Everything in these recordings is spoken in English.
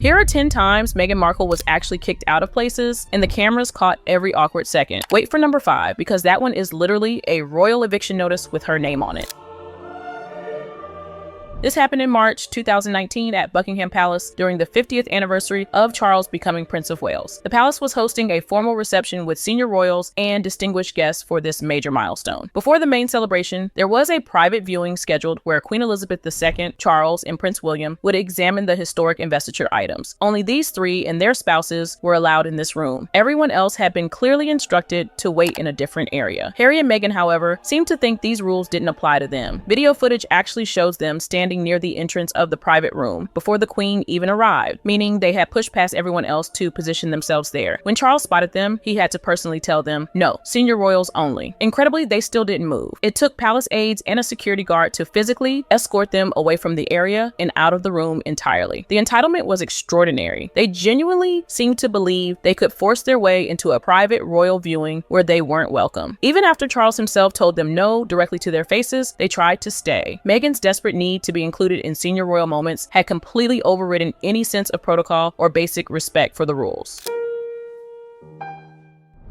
Here are 10 times Meghan Markle was actually kicked out of places, and the cameras caught every awkward second. Wait for number 5, because that one is literally a royal eviction notice with her name on it. This happened in March 2019 at Buckingham Palace during the 50th anniversary of Charles becoming Prince of Wales. The palace was hosting a formal reception with senior royals and distinguished guests for this major milestone. Before the main celebration, there was a private viewing scheduled where Queen Elizabeth II, Charles, and Prince William would examine the historic investiture items. Only these three and their spouses were allowed in this room. Everyone else had been clearly instructed to wait in a different area. Harry and Meghan, however, seemed to think these rules didn't apply to them. Video footage actually shows them standing near the entrance of the private room before the Queen even arrived, meaning they had pushed past everyone else to position themselves there. When Charles spotted them, he had to personally tell them, "No, senior royals only." Incredibly, they still didn't move. It took palace aides and a security guard to physically escort them away from the area and out of the room entirely. The entitlement was extraordinary. They genuinely seemed to believe they could force their way into a private royal viewing where they weren't welcome. Even after Charles himself told them no directly to their faces, they tried to stay. Meghan's desperate need to be included in senior royal moments had completely overridden any sense of protocol or basic respect for the rules.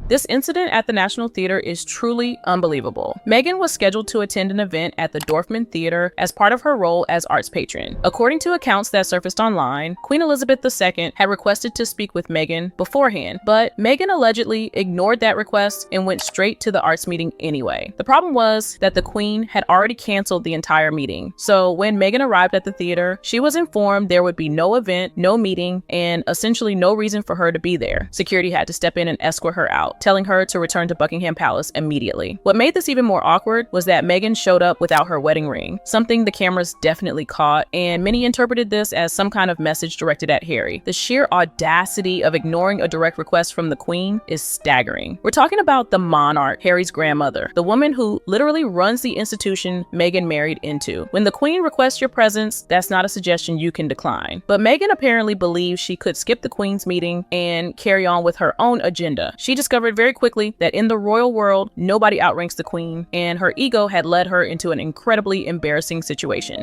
This incident at the National Theatre is truly unbelievable. Meghan was scheduled to attend an event at the Dorfman Theatre as part of her role as arts patron. According to accounts that surfaced online, Queen Elizabeth II had requested to speak with Meghan beforehand, but Meghan allegedly ignored that request and went straight to the arts meeting anyway. The problem was that the Queen had already canceled the entire meeting. So when Meghan arrived at the theater, she was informed there would be no event, no meeting, and essentially no reason for her to be there. Security had to step in and escort her out, telling her to return to Buckingham Palace immediately. What made this even more awkward was that Meghan showed up without her wedding ring, something the cameras definitely caught, and many interpreted this as some kind of message directed at Harry. The sheer audacity of ignoring a direct request from the Queen is staggering. We're talking about the monarch, Harry's grandmother, the woman who literally runs the institution Meghan married into. When the Queen requests your presence, that's not a suggestion you can decline. But Meghan apparently believed she could skip the Queen's meeting and carry on with her own agenda. She discovered very quickly that in the royal world, nobody outranks the Queen, and her ego had led her into an incredibly embarrassing situation.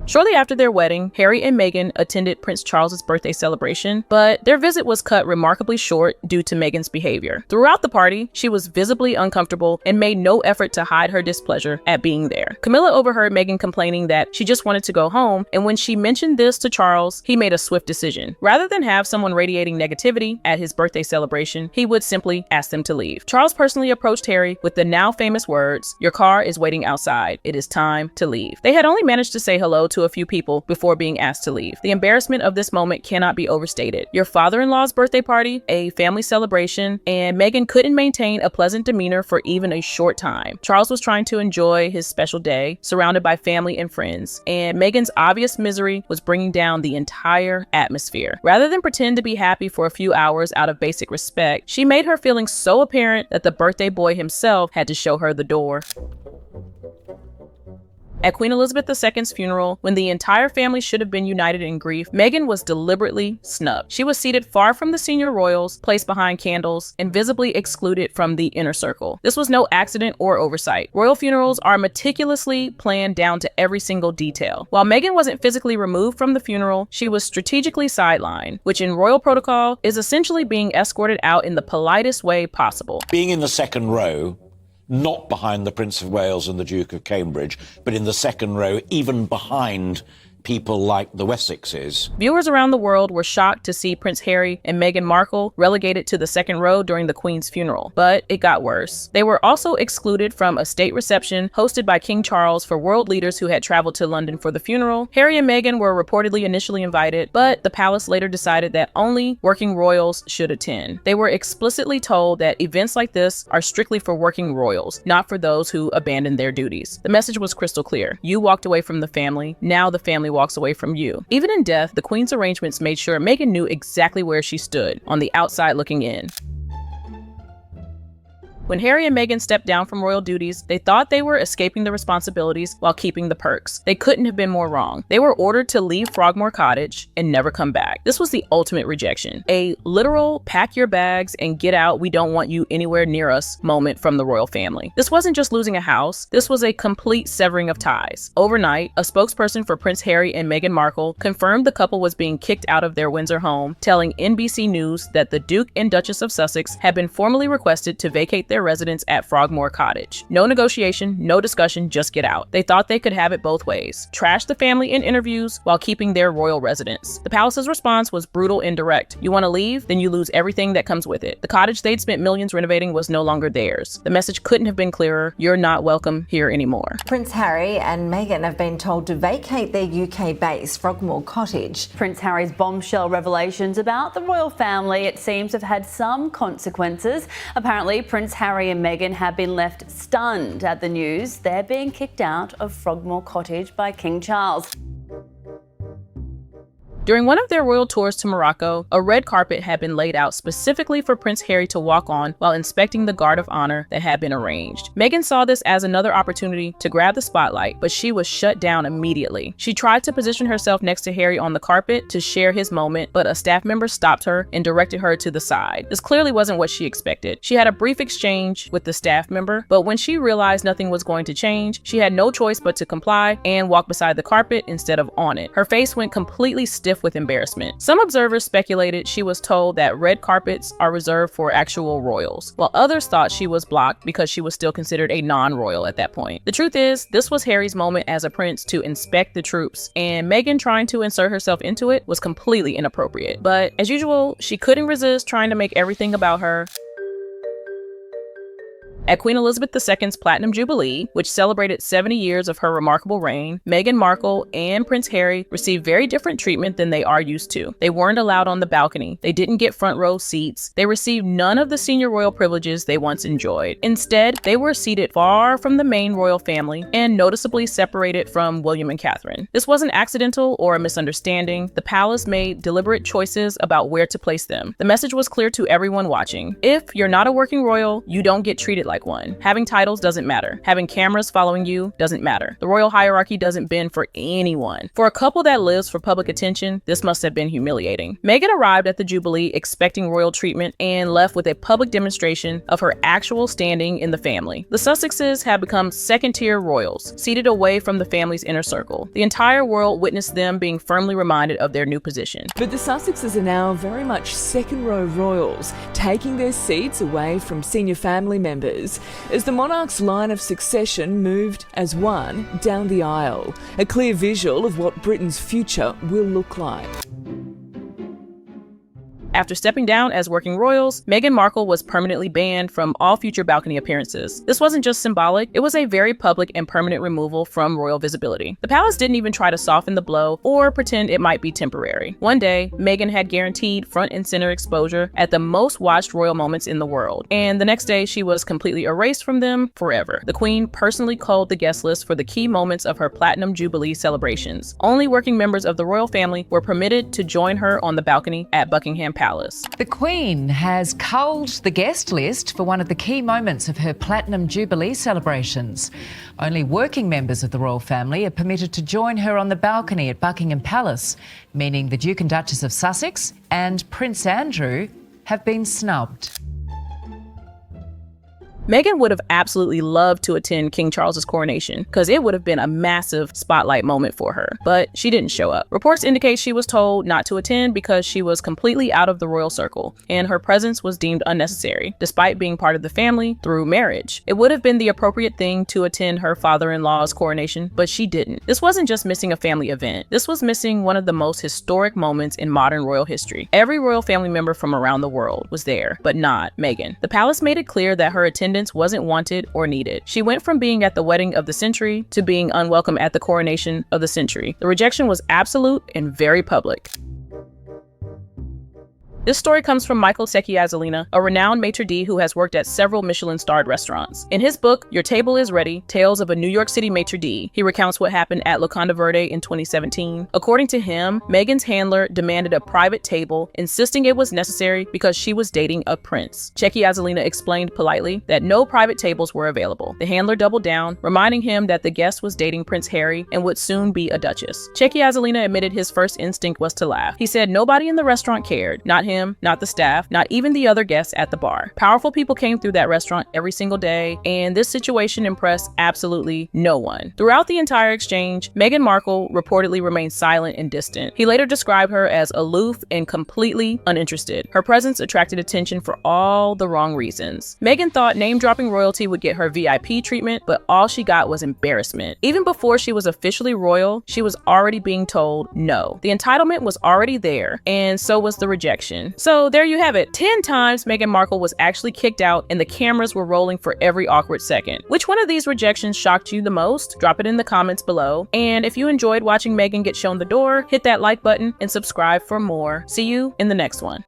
Shortly after their wedding, Harry and Meghan attended Prince Charles's birthday celebration, but their visit was cut remarkably short due to Meghan's behavior. Throughout the party, she was visibly uncomfortable and made no effort to hide her displeasure at being there. Camilla overheard Meghan complaining that she just wanted to go home, and when she mentioned this to Charles, he made a swift decision. Rather than have someone radiating negativity at his birthday celebration, he would simply ask them to leave. Charles personally approached Harry with the now famous words, "Your car is waiting outside. It is time to leave." They had only managed to say hello to a few people before being asked to leave. The embarrassment of this moment cannot be overstated. Your father-in-law's birthday party, a family celebration, and Meghan couldn't maintain a pleasant demeanor for even a short time. Charles was trying to enjoy his special day, surrounded by family and friends, and Meghan's obvious misery was bringing down the entire atmosphere. Rather than pretend to be happy for a few hours out of basic respect, she made her feelings so apparent that the birthday boy himself had to show her the door. At Queen Elizabeth II's funeral, when the entire family should have been united in grief, Meghan was deliberately snubbed. She was seated far from the senior royals, placed behind candles, and visibly excluded from the inner circle. This was no accident or oversight. Royal funerals are meticulously planned down to every single detail. While Meghan wasn't physically removed from the funeral, she was strategically sidelined, which in royal protocol is essentially being escorted out in the politest way possible. Being in the second row, not behind the Prince of Wales and the Duke of Cambridge, but in the second row, even behind people like the Wessexes. Viewers around the world were shocked to see Prince Harry and Meghan Markle relegated to the second row during the Queen's funeral, but it got worse. They were also excluded from a state reception hosted by King Charles for world leaders who had traveled to London for the funeral. Harry and Meghan were reportedly initially invited, but the palace later decided that only working royals should attend. They were explicitly told that events like this are strictly for working royals, not for those who abandoned their duties. The message was crystal clear. You walked away from the family, now the family walks away from you. Even in death, the Queen's arrangements made sure Meghan knew exactly where she stood, on the outside looking in. When Harry and Meghan stepped down from royal duties, they thought they were escaping the responsibilities while keeping the perks. They couldn't have been more wrong. They were ordered to leave Frogmore Cottage and never come back. This was the ultimate rejection. A literal pack your bags and get out, we don't want you anywhere near us moment from the royal family. This wasn't just losing a house, this was a complete severing of ties. Overnight, a spokesperson for Prince Harry and Meghan Markle confirmed the couple was being kicked out of their Windsor home, telling NBC News that the Duke and Duchess of Sussex had been formally requested to vacate their residence at Frogmore Cottage. No negotiation, no discussion, just get out. They thought they could have it both ways. Trash the family in interviews while keeping their royal residence. The palace's response was brutal and direct. You want to leave? Then you lose everything that comes with it. The cottage they'd spent millions renovating was no longer theirs. The message couldn't have been clearer. You're not welcome here anymore. Prince Harry and Meghan have been told to vacate their UK base, Frogmore Cottage. Prince Harry's bombshell revelations about the royal family, it seems, have had some consequences. Apparently, Prince Harry and Meghan have been left stunned at the news they're being kicked out of Frogmore Cottage by King Charles. During one of their royal tours to Morocco, a red carpet had been laid out specifically for Prince Harry to walk on while inspecting the guard of honor that had been arranged. Meghan saw this as another opportunity to grab the spotlight, but she was shut down immediately. She tried to position herself next to Harry on the carpet to share his moment, but a staff member stopped her and directed her to the side. This clearly wasn't what she expected. She had a brief exchange with the staff member, but when she realized nothing was going to change, she had no choice but to comply and walk beside the carpet instead of on it. Her face went completely stiff with embarrassment. Some observers speculated she was told that red carpets are reserved for actual royals, while others thought she was blocked because she was still considered a non-royal at that point. The truth is, this was Harry's moment as a prince to inspect the troops, and Meghan trying to insert herself into it was completely inappropriate. But as usual, she couldn't resist trying to make everything about her. At Queen Elizabeth II's Platinum Jubilee, which celebrated 70 years of her remarkable reign, Meghan Markle and Prince Harry received very different treatment than they are used to. They weren't allowed on the balcony. They didn't get front row seats. They received none of the senior royal privileges they once enjoyed. Instead, they were seated far from the main royal family and noticeably separated from William and Catherine. This wasn't accidental or a misunderstanding. The palace made deliberate choices about where to place them. The message was clear to everyone watching. If you're not a working royal, you don't get treated like one. Having titles doesn't matter. Having cameras following you doesn't matter. The royal hierarchy doesn't bend for anyone. For a couple that lives for public attention, this must have been humiliating. Meghan arrived at the Jubilee expecting royal treatment and left with a public demonstration of her actual standing in the family. The Sussexes have become second-tier royals, seated away from the family's inner circle. The entire world witnessed them being firmly reminded of their new position. But the Sussexes are now very much second-row royals, taking their seats away from senior family members as the monarch's line of succession moved as one down the aisle, a clear visual of what Britain's future will look like. After stepping down as working royals, Meghan Markle was permanently banned from all future balcony appearances. This wasn't just symbolic, it was a very public and permanent removal from royal visibility. The palace didn't even try to soften the blow or pretend it might be temporary. One day, Meghan had guaranteed front and center exposure at the most watched royal moments in the world, and the next day she was completely erased from them forever. The Queen personally culled the guest list for the key moments of her Platinum Jubilee celebrations. Only working members of the royal family were permitted to join her on the balcony at Buckingham Palace. The Queen has culled the guest list for one of the key moments of her Platinum Jubilee celebrations. Only working members of the royal family are permitted to join her on the balcony at Buckingham Palace, meaning the Duke and Duchess of Sussex and Prince Andrew have been snubbed. Meghan would have absolutely loved to attend King Charles's coronation because it would have been a massive spotlight moment for her, but she didn't show up. Reports indicate she was told not to attend because she was completely out of the royal circle and her presence was deemed unnecessary, despite being part of the family through marriage. It would have been the appropriate thing to attend her father-in-law's coronation, but she didn't. This wasn't just missing a family event. This was missing one of the most historic moments in modern royal history. Every royal family member from around the world was there, but not Meghan. The palace made it clear that her attendance wasn't wanted or needed. She went from being at the wedding of the century to being unwelcome at the coronation of the century. The rejection was absolute and very public. This story comes from Michael Secchiazzolina, a renowned maitre d' who has worked at several Michelin-starred restaurants. In his book, Your Table is Ready, Tales of a New York City Maitre d', he recounts what happened at Locanda Verde in 2017. According to him, Meghan's handler demanded a private table, insisting it was necessary because she was dating a prince. Secchiazzolina explained politely that no private tables were available. The handler doubled down, reminding him that the guest was dating Prince Harry and would soon be a duchess. Secchiazzolina admitted his first instinct was to laugh. He said nobody in the restaurant cared. Not him, not the staff, not even the other guests at the bar. Powerful people came through that restaurant every single day, and this situation impressed absolutely no one. Throughout the entire exchange, Meghan Markle reportedly remained silent and distant. He later described her as aloof and completely uninterested. Her presence attracted attention for all the wrong reasons. Meghan thought name-dropping royalty would get her VIP treatment, but all she got was embarrassment. Even before she was officially royal, she was already being told no. The entitlement was already there, and so was the rejection. So there you have it. 10 times Meghan Markle was actually kicked out, and the cameras were rolling for every awkward second. Which one of these rejections shocked you the most? Drop it in the comments below. And if you enjoyed watching Meghan get shown the door, hit that like button and subscribe for more. See you in the next one.